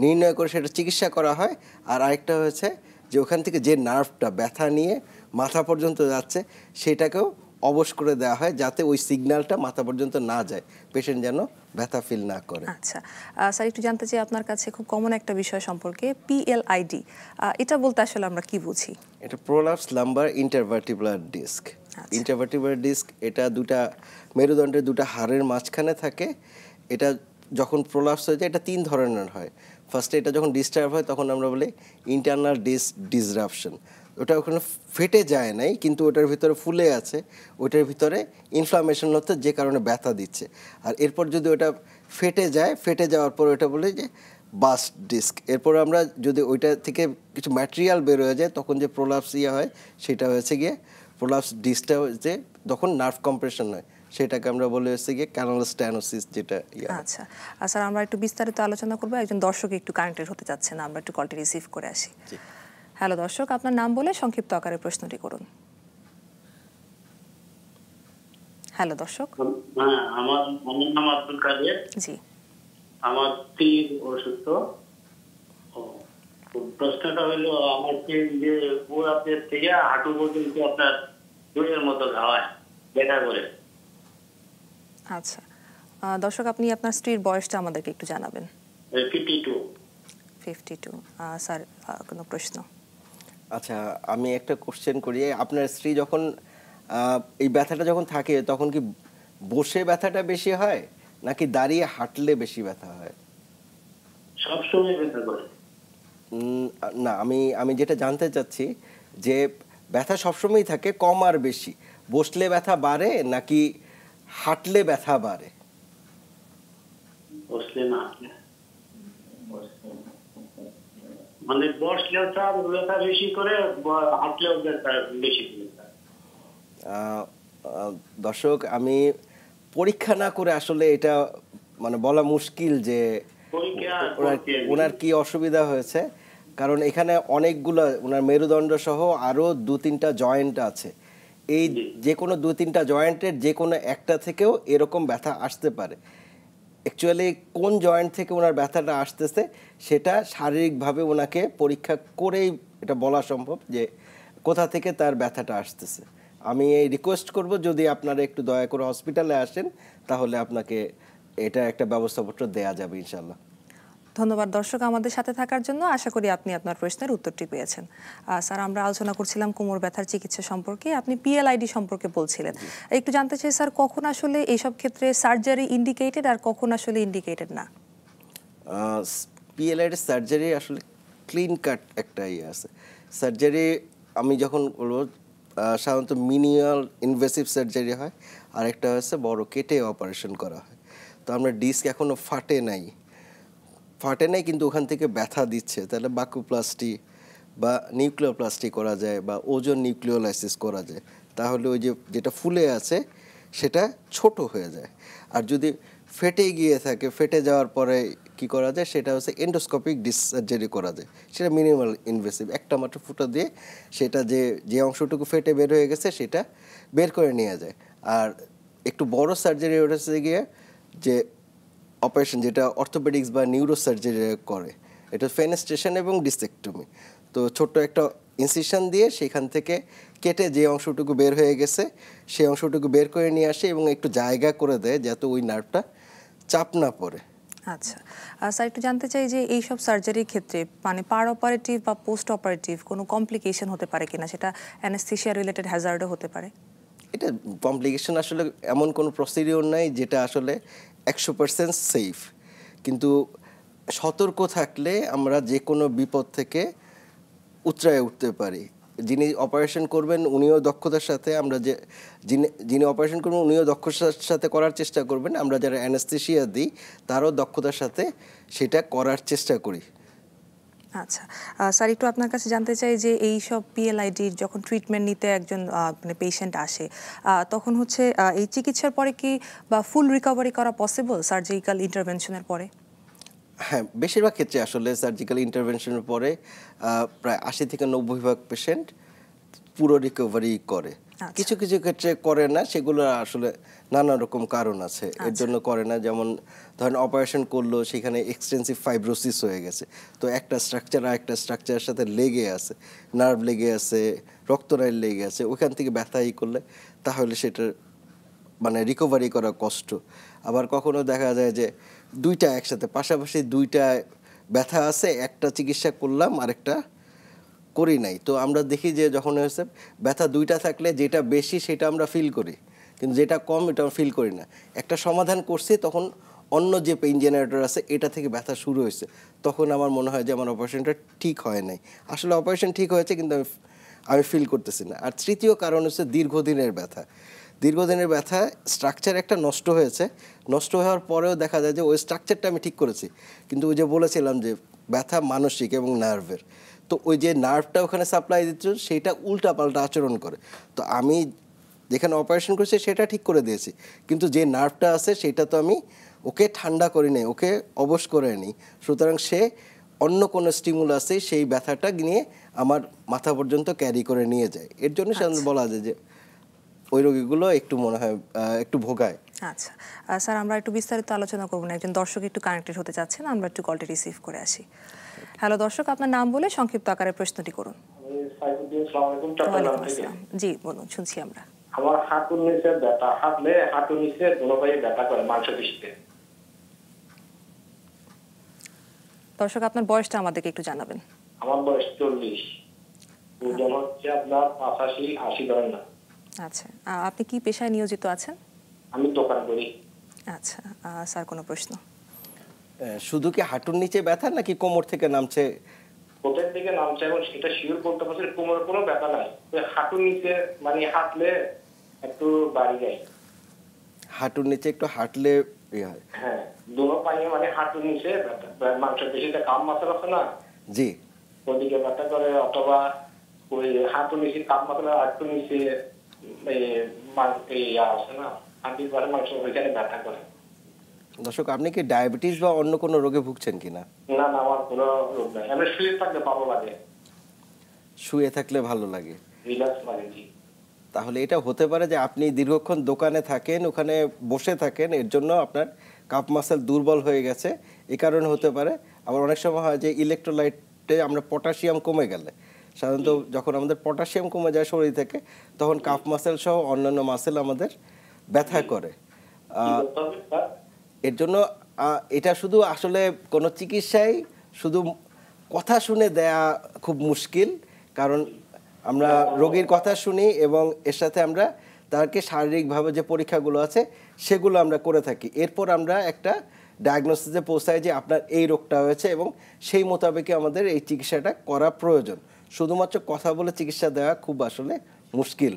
নির্ণয় করে সেটা চিকিৎসা করা হয়, আর আরেকটা হচ্ছে যে ওখান থেকে যে নার্ভটা ব্যথা নিয়ে মাথা পর্যন্ত যাচ্ছে সেটাকেও অবশ করে দেওয়া হয়, যাতে ওই সিগন্যালটা মাথা পর্যন্ত না যায়, পেশেন্ট যেন ব্যথা ফিল না করে। আচ্ছা স্যার, একটু জানতে চাই আপনার কাছে খুব কমন একটা বিষয় সম্পর্কে, PLID, এটা বলতে আসলে আমরা কি বুঝি? এটা প্রোলাপস লাম্বার ইন্টারভার্টিবুলার ডিস্ক। ইন্টারভার্টিবুলার ডিস্ক এটা দুটা মেরুদণ্ডের দুটা হাড়ের মাঝখানে থাকে। এটা যখন প্রোলাপস হয়ে যায়, এটা 3 ধরনের হয়। ফার্স্টে এটা যখন ডিস্টার্ব হয় তখন আমরা বলি ইন্টারনাল ডিসরাপশন। ওটা ওখানে ফেটে যায় নাই, কিন্তু ওটার ভিতরে ফুলে আছে, ওটার ভিতরে ইনফ্লামেশন হচ্ছে, যে কারণে ব্যথা দিচ্ছে। আর এরপর যদি ওটা ফেটে যায়, ফেটে যাওয়ার পর ওটা বলি যে বাস্ট ডিস্ক। এরপর আমরা যদি ওইটা থেকে কিছু ম্যাটেরিয়াল বের হয়ে যায়, তখন যে প্রোলাপস হয়, সেটা হয়েছে গিয়ে প্রোলাপস ডিস্কটা যে তখন নার্ভ কম্প্রেশন হয়, সেটাকে আমরা বলে হচ্ছে গিয়ে ক্যানাল স্ট্যানোসিস, যেটা আচ্ছা। স্যার আমরা একটু বিস্তারিত আলোচনা করবো। একজন দর্শক একটু কানেক্টেড হতে যাচ্ছে না, আমরা একটু কলটি রিসিভ করে আসি। হ্যালো দর্শক, আপনার নাম বলে সংক্ষিপ্ত আকারে প্রশ্নটি করুন। হ্যালো দর্শক। হ্যাঁ, আমার নাম আব্দুল কাদের। জি। আমার স্ত্রী অসুস্থ। প্রশ্নটা হলো, আমার স্ত্রী যে পুরাতের থেকে হাঁটু পর্যন্ত আপনার দুয়ের মতো ঘাওয়ায় দেখা করে। আচ্ছা দর্শক, আপনি আপনার স্ত্রীর বয়সটা আমাদেরকে একটু জানাবেন। 52। স্যার কোনো প্রশ্ন? আচ্ছা, আমি একটা কোশ্চেন করি। আপনার স্ত্রী যখন এই ব্যথাটা যখন থাকে, তখন কি বসে ব্যথাটা বেশি হয় নাকি দাঁড়িয়ে হাঁটলে বেশি ব্যথা হয়? সবসময় ব্যথা করে। না, আমি যেটা জানতে চাচ্ছি যে ব্যথা সবসময় থাকে, কম আর বেশি, বসলে ব্যথা বাড়ে নাকি হাঁটলে ব্যথা বাড়ে? বসলে না, মানে বসলেও তার ব্যথা বেশি করে, হাঁটলেও ব্যথা বেশি করে। দর্শক, আমি পরীক্ষা না করে আসলে এটা মানে বলা মুশকিল যে ওনার কি অসুবিধা হয়েছে, কারণ এখানে অনেকগুলো ওনার মেরুদণ্ড সহ আরও 2-3টা জয়েন্ট আছে। এই যে কোনো 2-3টা জয়েন্টের যে কোনো একটা থেকেও এরকম ব্যথা আসতে পারে। অ্যাকচুয়ালি কোন জয়েন্ট থেকে ওনার ব্যথাটা আসতেছে সেটা শারীরিকভাবে ওনাকে পরীক্ষা করেই এটা বলা সম্ভব যে কোথা থেকে তার ব্যথাটা আসতেছে। আমি এই রিকোয়েস্ট করব, যদি আপনারা একটু দয়া করে হসপিটালে আসেন, তাহলে আপনাকে এটা একটা ব্যবস্থাপত্র দেয়া যাবে ইনশাল্লাহ। ধন্যবাদ দর্শক আমাদের সাথে থাকার জন্য। আশা করি আপনি আপনার প্রশ্নের উত্তরটি পেয়েছেন। স্যার, আমরা আলোচনা করছিলাম কোমর ব্যথার চিকিৎসা সম্পর্কে, আপনি পিএলআইডি সম্পর্কে বলছিলেন। একটু জানতে চাই স্যার, কখন আসলে এইসব ক্ষেত্রে সার্জারি ইন্ডিকেটেড আর কখন আসলে ইন্ডিকেটেড না? পিএলআইডি সার্জারি আসলে ক্লিন কাট একটা আছে। সার্জারি আমি যখন বলবো, সাধারণত মিনিমাল ইনভেসিভ সার্জারি হয়, আর একটা হচ্ছে বড় কেটে অপারেশন করা হয়। তো আমরা ডিস্ক এখনও ফাটে নাই, কিন্তু ওখান থেকে ব্যথা দিচ্ছে, তাহলে বাকুপ্লাস্টি বা নিউক্লিওপ্লাস্টি করা যায় বা ওজন নিউক্লিওলাইসিস করা যায়, তাহলে ওই যেটা ফুলে আছে সেটা ছোট হয়ে যায়। আর যদি ফেটে গিয়ে থাকে, ফেটে যাওয়ার পরে কি করা যায়, সেটা হচ্ছে এন্ডোস্কোপিক ডিস্ক সার্জারি করা যায়। সেটা মিনিমাল ইনভেসিভ, একটা মাত্র ফুটা দিয়ে সেটা যে অংশটুকু ফেটে বের হয়ে গেছে সেটা বের করে নিয়ে যায়। আর একটু বড় সার্জারি ওটা হচ্ছে গিয়ে যে অপারেশন, যেটা অর্থোপেডিক্স বা নিউরো সার্জারি করে, এটা ফেনেস্ট্রেশন এবং ডিসেক্টমি। তো ছোট্ট একটা ইনসিশন দিয়ে সেখান থেকে কেটে যে অংশটুকু বের হয়ে গেছে সেই অংশটুকু বের করে নিয়ে আসে এবং একটু জায়গা করে দেয় যাতে ওই নার্ভটা চাপ না পড়ে। আচ্ছা স্যার, একটু জানতে চাই যে এইসব সার্জারির ক্ষেত্রে মানে পার অপারেটিভ বা পোস্ট অপারেটিভ কোনো কমপ্লিকেশন হতে পারে কিনা, সেটা অ্যানেস্থেশিয়া রিলেটেড হ্যাজার্ডও হতে পারে? এটা কমপ্লিকেশন আসলে এমন কোনো প্রসিডিওর নাই যেটা আসলে 100% সেফ, কিন্তু সতর্ক থাকলে আমরা যে কোনো বিপদ থেকে উতরায় উঠতে পারি। যিনি অপারেশন করবেন উনিও দক্ষতার সাথে, আমরা যিনি অপারেশন করবেন উনিও দক্ষতার সাথে করার চেষ্টা করবেন। আমরা যারা অ্যানেস্থেশিয়া দিই তারও দক্ষতার সাথে সেটা করার চেষ্টা করি। আচ্ছা স্যার, একটু আপনার কাছে জানতে চাই যে এই সব পিএলআইডির যখন ট্রিটমেন্ট নিতে একজন মানে পেশেন্ট আসে, তখন হচ্ছে এই চিকিৎসার পরে কি বা ফুল রিকভারি করা পসিবল সার্জিক্যাল ইন্টারভেনশনের পরে? হ্যাঁ, বেশিরভাগ ক্ষেত্রে আসলে সার্জিক্যাল ইন্টারভেনশনের পরে প্রায় 80 থেকে 90% পেশেন্ট পুরো রিকভারি করে। কিছু কিছু ক্ষেত্রে করে না, সেগুলো আসলে নানা রকম কারণ আছে এর জন্য করে না। যেমন ধরেন অপারেশন করলো, সেখানে এক্সটেন্সিভ ফাইব্রোসিস হয়ে গেছে, তো একটা স্ট্রাকচার আর একটা স্ট্রাকচারের সাথে লেগে আছে, নার্ভ লেগে আছে, রক্তনালী লেগে আছে, ওখান থেকে ব্যথাই করলে তাহলে সেটার মানে রিকভারি করা কষ্ট। আবার কখনো দেখা যায় যে দুইটা একসাথে পাশাপাশি দুইটা ব্যথা আছে, একটা চিকিৎসা করলাম আরেকটা করি নাই। তো আমরা দেখি যে যখন হয়েছে ব্যথা দুইটা থাকলে যেটা বেশি সেটা আমরা ফিল করি, কিন্তু যেটা কম এটা ফিল করি না। একটা সমাধান করছি তখন অন্য যে পেইন জেনারেটর আছে এটা থেকে ব্যথা শুরু হয়েছে, তখন আমার মনে হয় যে আমার অপারেশনটা ঠিক হয় নাই। আসলে অপারেশন ঠিক হয়েছে কিন্তু আমি ফিল করতেছি না। আর তৃতীয় কারণ হচ্ছে দীর্ঘদিনের ব্যথা। দীর্ঘদিনের ব্যথা, স্ট্রাকচার একটা নষ্ট হয়েছে, নষ্ট হওয়ার পরেও দেখা যায় যে ওই স্ট্রাকচারটা আমি ঠিক করেছি, কিন্তু ওই যে বলেছিলাম যে ব্যথা মানসিক এবং নার্ভের, তো ওই যে নার্ভটা ওখানে সাপ্লাই দিচ্ছ সেইটা উল্টাপাল্টা আচরণ করে। তো আমি যেখানে অপারেশন করেছি সেটা ঠিক করে দিয়েছি, কিন্তু যে নার্ভটা আছে সেটা তো আমি ওকে ঠান্ডা করি নাই, ওকে অবশ করে নিই। সুতরাং সে অন্য কোনো স্টিমুলাসে সেই ব্যথাটা নিয়ে আমার মাথা পর্যন্ত ক্যারি করে নিয়ে যায়। এর জন্য সে বলা যায় যে ওই রোগীগুলো একটু মনে হয় একটু ভোগায়। আচ্ছা স্যার, আমরা একটু বিস্তারিত আলোচনা করব না, একজন দর্শক একটু কানেক্টেড হতে চাচ্ছেন, আমরা একটু কলটি রিসিভ করে আসি। হ্যালো দর্শক, আপনার নাম বলে সংক্ষিপ্ত আকারে প্রশ্নটি করুন। জি বলুন, শুনছি আমরা। আমার হাঁটুর নিচে ব্যথা, হাঁটলে হাঁটুর নিচে দুটোপায়ে ব্যথা করে মাংসপেশিতে। দর্শক, আপনার বয়সটা আমাদেরকে একটু জানাবেন। আমার বয়স 40, ওজন হচ্ছে আপনার 85-80 ধরেন না। আচ্ছা, আপনি কি পেশায় নিয়োজিত আছেন? আমি দোকান করি। আচ্ছা স্যার, কোনো প্রশ্ন? শুধু কি হাঁটুর নিচে ব্যথা নাকি কোমর থেকে নামছে? কোথার দিকে নামছে এবং সেটা শিওর বলতে পারছি, কোমরে কোনো ব্যথা নাই, হাঁটুর নিচে মানে হাঁটলে একটু বাড়ি যায়। হাঁটুর নিচে একটু হাঁটলে হয়? হ্যাঁ, দুটো পায়ে মানে হাঁটুর নিচে ব্যথা, মাংসপেশিতে কাম মাসেল আছে না, জি, ওদিকে ব্যথা করে, অথবা ওই হাঁটুর নিচে কাম মাসেল, হাঁটুর নিচে আছে না হাঁটির পাশে মাংস, ওইখানে ব্যথা করে। দর্শক, আপনি কি ডায়াবেটিস বা অন্য কোনো রোগে ভুগছেন কিনা? না না, আমার কোনো রোগ নাই, আমি শুয়ে থাকলে ভালো লাগে। শুয়ে থাকলে ভালো লাগে, রিল্যাক্স লাগে। জি, তাহলে এটা হতে পারে যে আপনি দীর্ঘক্ষণ দোকানে থাকেন, ওখানে বসে থাকেন, এর জন্য আপনার কাপ মাসেল দুর্বল হয়ে গেছে, এই কারণে হতে পারে। আবার অনেক সময় হয় যে ইলেকট্রোলাইটে আমরা পটাশিয়াম কমে গেলে, সাধারণত যখন আমাদের পটাশিয়াম কমে যায় শরীর থেকে, তখন কাপ মাসেল সহ অন্যান্য মাসেল আমাদের ব্যথা করে। এর জন্য এটা শুধু আসলে কোনো চিকিৎসায় শুধু কথা শুনে দেয়া খুব মুশকিল, কারণ আমরা রোগীর কথা শুনি এবং এর সাথে আমরা তাকে শারীরিকভাবে যে পরীক্ষাগুলো আছে সেগুলো আমরা করে থাকি। এরপর আমরা একটা ডায়াগনোসিসে পৌঁছাই যে আপনার এই রোগটা হয়েছে এবং সেই মোতাবেকই আমাদের এই চিকিৎসাটা করা প্রয়োজন। শুধুমাত্র কথা বলে চিকিৎসা দেওয়া খুব আসলে মুশকিল।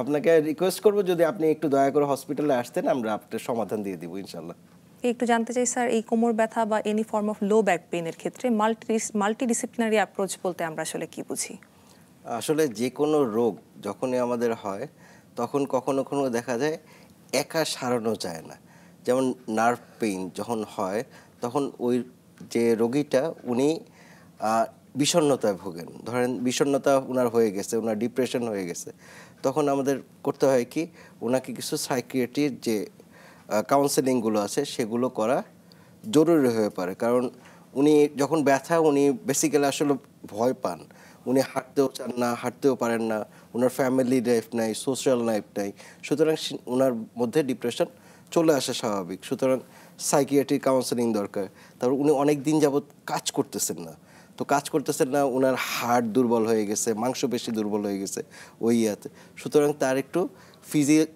আপনাকে রিকোয়েস্ট করব যদি আপনি একটু দয়া করে হসপিটালে আসতেন, আমরা আপনার সমাধান দিয়ে দিব ইনশাল্লাহ। একটু জানতে চাই স্যার, এই কোমর ব্যথা বা any form of low back পেইনের ক্ষেত্রে মাল্টিডিসিপ্লিনারি অ্যাপ্রোচ বলতে আমরা আসলে কি বুঝি? আসলে যে কোনো রোগ যখনই আমাদের হয় তখন কখনো কখনো দেখা যায় একা সারানো যায় না। যেমন নার্ভ পেইন যখন হয় তখন ওই যে রোগীটা উনি বিষণ্ণতায় ভোগেন, ধরেন বিষণ্ণতা ওনার হয়ে গেছে, ওনার ডিপ্রেশন হয়ে গেছে, তখন আমাদের করতে হয় কি ওনাকে কিছু সাইকিয়াট্রির যে কাউন্সেলিংগুলো আছে সেগুলো করা জরুরি হয়ে পড়ে। কারণ উনি যখন ব্যথা, উনি বেসিক্যালি আসলে ভয় পান, উনি হাঁটতেও চান না, হাঁটতেও পারেন না, ওনার ফ্যামিলি লাইফ নাই, সোশ্যাল লাইফ নাই, সুতরাং ওনার মধ্যে ডিপ্রেশন চলে আসা স্বাভাবিক। সুতরাং সাইকিয়াট্রিক কাউন্সেলিং দরকার। তারপর উনি অনেক দিন যাবৎ কাজ করতেছেন না, তো কাজ করতেছেন না, ওনার হার্ট দুর্বল হয়ে গেছে, মাংসপেশি দুর্বল হয়ে গেছে ওই ইয়াতে, সুতরাং তার একটু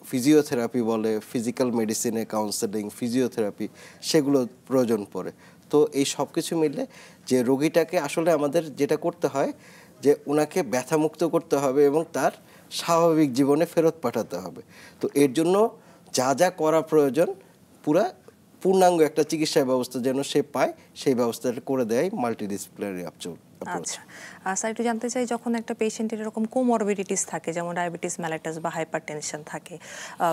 ফিজিওথেরাপি বলে, ফিজিক্যাল মেডিসিনে কাউন্সেলিং, ফিজিওথেরাপি সেগুলো প্রয়োজন পড়ে। তো এই সব কিছু মিলে যে রোগীটাকে আসলে আমাদের যেটা করতে হয় যে ওনাকে ব্যথামুক্ত করতে হবে এবং তার স্বাভাবিক জীবনে ফেরত পাঠাতে হবে। তো এর জন্য যা যা করা প্রয়োজন পূর্ণাঙ্গ একটা চিকিৎসা ব্যবস্থা যেন সে পায়, সেই ব্যবস্থাটা করে দেয় মাল্টিডিসিপ্লিনারি অ্যাপ্রোচ। আচ্ছা স্যার, একটু জানতে চাই, যখন একটা পেশেন্টের এরকম কোমরবিডিটিস থাকে, যেমন ডায়াবেটিস মেলাইটাস বা হাইপারটেনশন থাকে,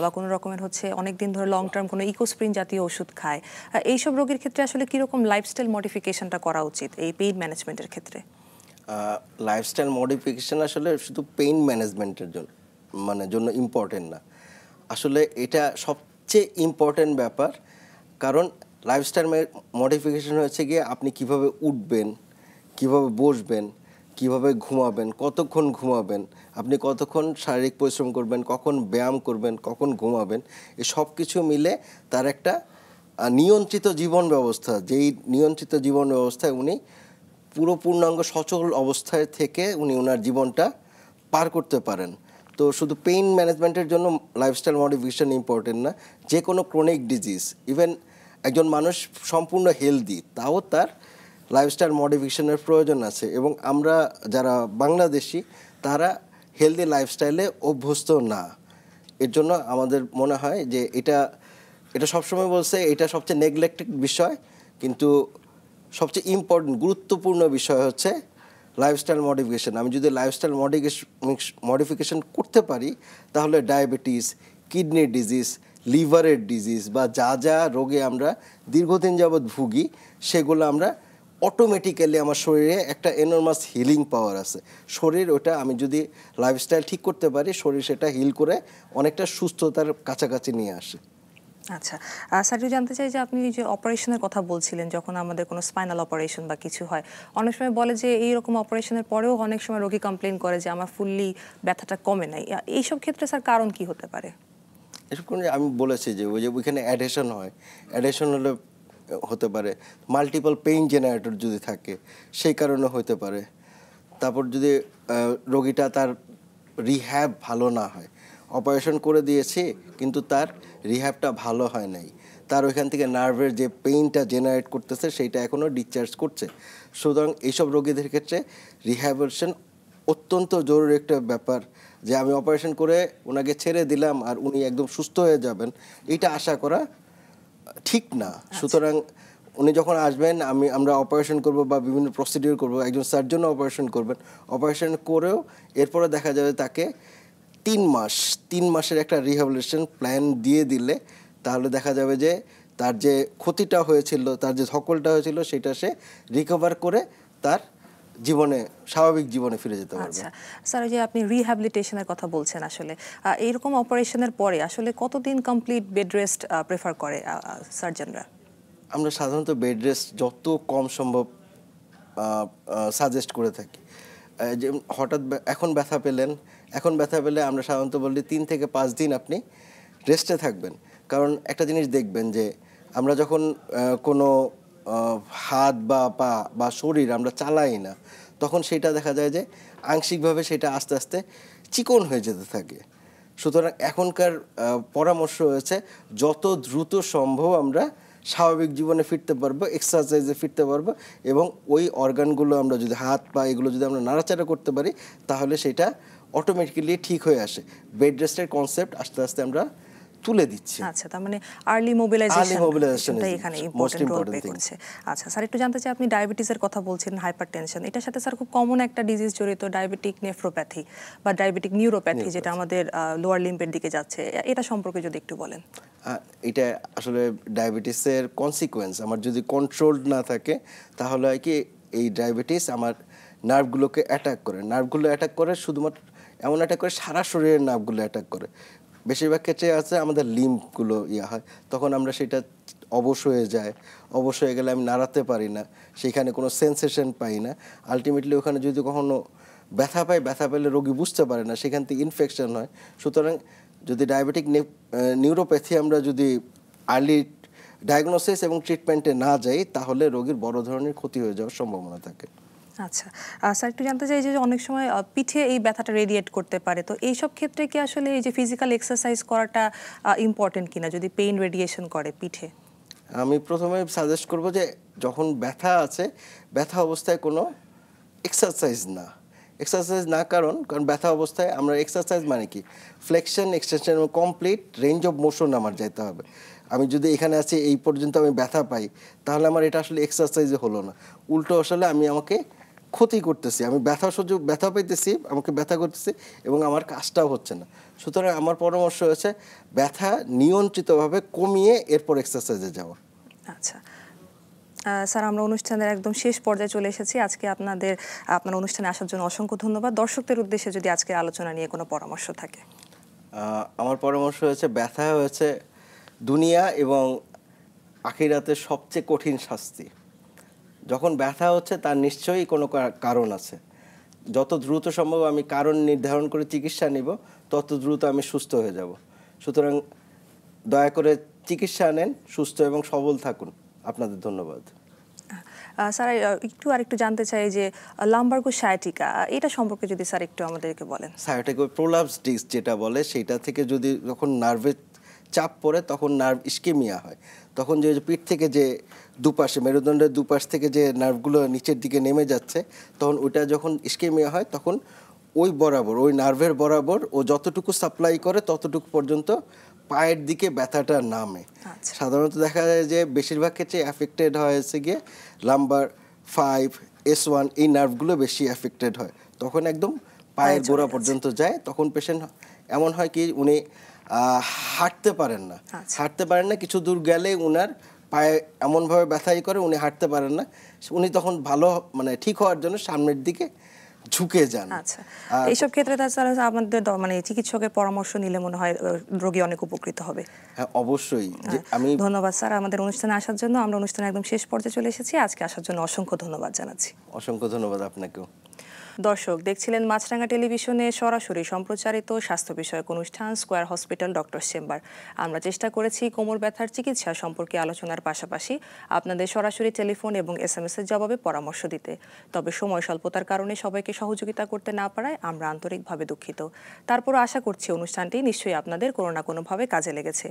বা কোনো রকমের হচ্ছে অনেক দিন ধরে লং টার্ম কোনো ইকোস্প্রিন জাতীয় ওষুধ খায়, এইসব রোগীর ক্ষেত্রে আসলে কীরকম লাইফস্টাইল মডিফিকেশনটা করা উচিত এই পেইন ম্যানেজমেন্টের ক্ষেত্রে? লাইফস্টাইল মডিফিকেশন আসলে শুধু পেইন ম্যানেজমেন্টের জন্য ইম্পর্টেন্ট না, আসলে এটা সবচেয়ে ইম্পর্টেন্ট ব্যাপার। কারণ লাইফস্টাইল মডিফিকেশন হচ্ছে গিয়ে আপনি কিভাবে উঠবেন, কিভাবে বসবেন, কিভাবে ঘুমাবেন, কতক্ষণ ঘুমাবেন, আপনি কতক্ষণ শারীরিক পরিশ্রম করবেন, কখন ব্যায়াম করবেন, কখন ঘুমাবেন, এই সব কিছু মিলে তার একটা নিয়ন্ত্রিত জীবন ব্যবস্থা, যেই নিয়ন্ত্রিত জীবন ব্যবস্থায় উনি পুরো পূর্ণাঙ্গ সচল অবস্থায় থেকে উনি ওনার জীবনটা পার করতে পারেন। তো শুধু পেইন ম্যানেজমেন্টের জন্য লাইফস্টাইল মডিফিকেশন ইম্পর্টেন্ট না, যে কোনো ক্রনিক ডিজিজ, ইভেন একজন মানুষ সম্পূর্ণ হেলদি, তাও তার লাইফস্টাইল মডিফিকেশনের প্রয়োজন আছে, এবং আমরা যারা বাংলাদেশি তারা হেলদি লাইফস্টাইলে অভ্যস্ত না। এর জন্য আমাদের মনে হয় যে এটা সবসময় বলছে এটা সবচেয়ে নেগলেক্টেড বিষয়, কিন্তু সবচেয়ে ইম্পর্টেন্ট গুরুত্বপূর্ণ বিষয় হচ্ছে লাইফস্টাইল মডিফিকেশন। আমি যদি লাইফস্টাইল মডিফিকেশন করতে পারি তাহলে ডায়াবেটিস, কিডনি ডিজিজ, লিভারের ডিজিজ বা যা যা রোগে আমরা দীর্ঘদিন যাবৎ ভুগি সেগুলো আমরা অটোমেটিক্যালি আমার শরীরে একটা এনর্মাস হিলিং পাওয়ার আছে। শরীর ওটা আমি যদি লাইফস্টাইল ঠিক করতে পারি, শরীর সেটা হিল করে অনেকটা সুস্থতার কাছাকাছি নিয়ে আসে। আচ্ছা স্যার, একটু জানতে চাই যে আপনি যে অপারেশনের কথা বলছিলেন, যখন আমাদের কোনো স্পাইনাল অপারেশন বা কিছু হয়, অনেক সময় বলে যে এইরকম অপারেশনের পরেও অনেক সময় রোগী কমপ্লেন করে যে আমার ফুললি ব্যথাটা কমে নাই। এইসব ক্ষেত্রে স্যার কারণ কি হতে পারে? এসব কোনো আমি বলেছি যে ওইখানে অ্যাডহেশন হয়, অ্যাডহেশন হলে হতে পারে মাল্টিপল পেইন জেনারেটর যদি থাকে সেই কারণে হতে পারে। তারপর যদি রোগীটা তার রিহ্যাব ভালো না হয়, অপারেশন করে দিয়েছি কিন্তু তার রিহ্যাবটা ভালো হয় নাই, তার ওইখান থেকে নার্ভের যে পেইনটা জেনারেট করতেছে সেইটা এখনও ডিসচার্জ করছে। সুতরাং এইসব রোগীদের ক্ষেত্রে রিহ্যাবিলিটেশন অত্যন্ত জরুরি একটা ব্যাপার। যে আমি অপারেশন করে ওনাকে ছেড়ে দিলাম আর উনি একদম সুস্থ হয়ে যাবেন, এইটা আশা করা ঠিক না। সুতরাং উনি যখন আসবেন আমরা অপারেশন করব বা বিভিন্ন প্রসিডিওর করব, একজন সার্জনও অপারেশন করবেন, অপারেশন করেও এরপরে দেখা যাবে তাকে 3 মাসের একটা রিহ্যাবিলিটেশন প্ল্যান দিয়ে দিলে তাহলে দেখা যাবে যে তার যে ক্ষতিটা হয়েছিল, তার যে ধকলটা হয়েছিল সেটা সে রিকভার করে তার জীবনে স্বাভাবিক জীবনে ফিরে যেতে পারবে। আচ্ছা স্যার, যে আপনি রিহ্যাবিলিটেশনের কথা বলছেন, আসলে এইরকম অপারেশনের পরে আসলে কতদিন কমপ্লিট বেড রেস্ট প্রেফার করে সার্জনরা? আমরা সাধারণত বেড রেস্ট যত কম সম্ভব সাজেস্ট করে থাকি। যে হঠাৎ এখন ব্যথা পেলে আমরা সাধারণত বলি 3 থেকে 5 দিন আপনি রেস্টে থাকবেন। কারণ একটা জিনিস দেখবেন যে আমরা যখন কোনো হাত বা পা বা শরীর আমরা চালাই না, তখন সেটা দেখা যায় যে আংশিকভাবে সেটা আস্তে আস্তে চিকন হয়ে যেতে থাকে। সুতরাং এখনকার পরামর্শ হয়েছে যত দ্রুত সম্ভব আমরা স্বাভাবিক জীবনে ফিরতে পারবো, এক্সারসাইজে ফিরতে পারবো, এবং ওই অর্গানগুলো আমরা যদি হাত পা এগুলো যদি আমরা নাড়াচাড়া করতে পারি তাহলে সেটা অটোমেটিক্যালি ঠিক হয়ে আসে। বেড রেস্টের কনসেপ্ট আস্তে আস্তে আমরা তুলে দিচ্ছি। আচ্ছা, তার মানে আর্লি মোবিলাইজেশনটাই এখানে ইম্পর্টেন্ট রোল প্লে করছে। আচ্ছা স্যার, একটু জানতে চাই, আপনি ডায়াবেটিসের কথা বলছেন, হাইপারটেনশন, এটার সাথে স্যার খুব কমন একটা ডিজিজ জড়িত, ডায়াবেটিক নেফ্রোপ্যাথি বা ডায়াবেটিক নিউরোপ্যাথি, যেটা আমাদের লোয়ার লিম্বের দিকে যাচ্ছে, এটা সম্পর্কে যদি একটু বলেন। এটা আসলে ডায়াবেটিসের কনসিকোয়েন্স। আমার যদি কন্ট্রোল না থাকে তাহলে হয় কি এই ডায়াবেটিস আমার নার্ভগুলোকে অ্যাটাক করে, শুধুমাত্র এমন অ্যাটাক করে সারা শরীরের নার্ভগুলো অ্যাটাক করে। বেশিরভাগ ক্ষেত্রে আছে আমাদের লিম্বগুলো হয়, তখন আমরা সেটা অবশ হয়ে গেলে আমি নাড়াতে পারি না, সেখানে কোনো সেন্সেশন পাই না। আলটিমেটলি ওখানে যদি কখনো ব্যথা পেলে রোগী বুঝতে পারে না, সেখান থেকে ইনফেকশন হয়। সুতরাং যদি ডায়াবেটিক নিউরোপ্যাথি আমরা যদি আর্লি ডায়াগনোসিস এবং ট্রিটমেন্টে না যাই তাহলে রোগীর বড় ধরনের ক্ষতি হয়ে যাওয়ার সম্ভাবনা থাকে। আচ্ছা স্যার, একটু জানতে চাই যে অনেক সময় পিঠে এই ব্যথাটা রেডিয়েট করতে পারে, তো এইসব ক্ষেত্রে কি আসলে এই যে ফিজিক্যাল এক্সারসাইজ করাটা ইম্পর্টেন্ট কিনা যদি পেইন রেডিয়েশন করে পিঠে? আমি প্রথমে সাজেস্ট করব যে যখন ব্যথা আছে, ব্যথা অবস্থায় কোনো এক্সারসাইজ না, কারণ ব্যথা অবস্থায় আমরা এক্সারসাইজ মানে কি ফ্লেকশন, এক্সটেনশন এবং কমপ্লিট রেঞ্জ অফ মোশন আমার যেতে হবে। আমি যদি এখানে আছি এই পর্যন্ত আমি ব্যথা পাই তাহলে আমার এটা আসলে এক্সারসাইজে হলো না, উল্টো আসলে আমাকে ক্ষতি করতেছি, আমি ব্যথা পাইতেছি, আমাকে ব্যথা করতেছি এবং আমার কাজটাও হচ্ছে না। সুতরাং আমার পরামর্শ হচ্ছে ব্যথা নিয়ন্ত্রিতভাবে কমিয়ে এরপর এক্সারসাইজে যাওয়া। আচ্ছা স্যার, আমরা অনুষ্ঠানের একদম শেষ পর্যায়ে চলে এসেছি। আজকে আপনার অনুষ্ঠানে আসার জন্য অসংখ্য ধন্যবাদ। দর্শকদের উদ্দেশ্যে যদি আজকের আলোচনা নিয়ে কোনো পরামর্শ থাকে। আমার পরামর্শ হচ্ছে ব্যথা হচ্ছে দুনিয়া এবং আখিরাতের সবচেয়ে কঠিন শাস্তি। যখন ব্যথা হচ্ছে তার নিশ্চয়ই কোনো কারণ আছে। যত দ্রুত সম্ভব আমি কারণ নির্ধারণ করে চিকিৎসা নিব, তত দ্রুত আমি সুস্থ হয়ে যাব। সুতরাং দয়া করে চিকিৎসা নেন, সুস্থ এবং সবল থাকুন। আপনাদের ধন্যবাদ। স্যার, আরেকটু জানতে চাই যে লাম্বারগো সায়াটিকা, এটা সম্পর্কে যদি স্যার একটু আমাদেরকে বলেন। সায়াটিকা প্রোলাপস ডিস্ক যেটা বলে, সেটা থেকে যদি যখন নার্ভের চাপ পড়ে তখন নার্ভ ইস্কেমিয়া হয়। তখন যে পিঠ থেকে যে দুপাশে মেরুদণ্ডের দুপাশ থেকে যে নার্ভগুলো নিচের দিকে নেমে যাচ্ছে, তখন ওইটা যখন ইস্কেমিয়া হয় তখন ওই বরাবর ওই নার্ভের বরাবর ও যতটুকু সাপ্লাই করে ততটুকু পর্যন্ত পায়ের দিকে ব্যথাটা নামে। সাধারণত দেখা যায় যে বেশিরভাগ ক্ষেত্রে অ্যাফেক্টেড হয়েছে গিয়ে লাম্বার 5, S1 এই নার্ভগুলো বেশি অ্যাফেক্টেড হয়। তখন একদম পায়ের গোড়া পর্যন্ত যায়। তখন পেশেন্ট এমন হয় কি উনি হাঁটতে পারেন না, কিছু দূর গেলে উনার পায়ে এমনভাবে ব্যথাই করে উনি হাঁটতে পারেন না। উনি তখন ভালো মানে ঠিক হওয়ার জন্য সামনের দিকে ঝুঁকে যান। আচ্ছা, এইসব ক্ষেত্রে তাছাড়া আমাদের মানে চিকিৎসকের পরামর্শ নিলে মনে হয় রোগী অনেক উপকৃত হবে। হ্যাঁ, অবশ্যই। আমি ধন্যবাদ স্যার আমাদের অনুষ্ঠানে আসার জন্য। আমরা অনুষ্ঠানে একদম শেষ পর্যায়ে চলে এসেছি। আজকে আসার জন্য অসংখ্য ধন্যবাদ জানাচ্ছি। অসংখ্য ধন্যবাদ আপনাকেও। দর্শক দেখছিলেন মাছরাঙা টেলিভিশনে সরাসরি সম্প্রচারিত স্বাস্থ্য বিষয়ক অনুষ্ঠান স্কয়ার হসপিটাল ডক্টর চেম্বার। আমরা চেষ্টা করেছি কোমর ব্যথার চিকিৎসা সম্পর্কে আলোচনার পাশাপাশি আপনাদের সরাসরি টেলিফোন এবং SMS এর জবাবে পরামর্শ দিতে। তবে সময় স্বল্পতার কারণে সবাইকে সহযোগিতা করতে না পারায় আমরা আন্তরিকভাবে দুঃখিত। তারপরও আশা করছি অনুষ্ঠানটি নিশ্চয়ই আপনাদের কোনো না কোনোভাবে কাজে লেগেছে।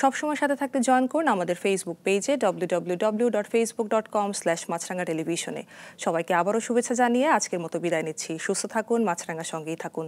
সবসময় সাথে থাকতে জয়েন করুন আমাদের ফেসবুক পেজে www.facebook.com/মাছরাঙা টেলিভিশনে। সবাইকে আবারও শুভেচ্ছা জানিয়ে আজকের মতো বিদায় নিচ্ছি। সুস্থ থাকুন, মাছরাঙার সঙ্গেই থাকুন।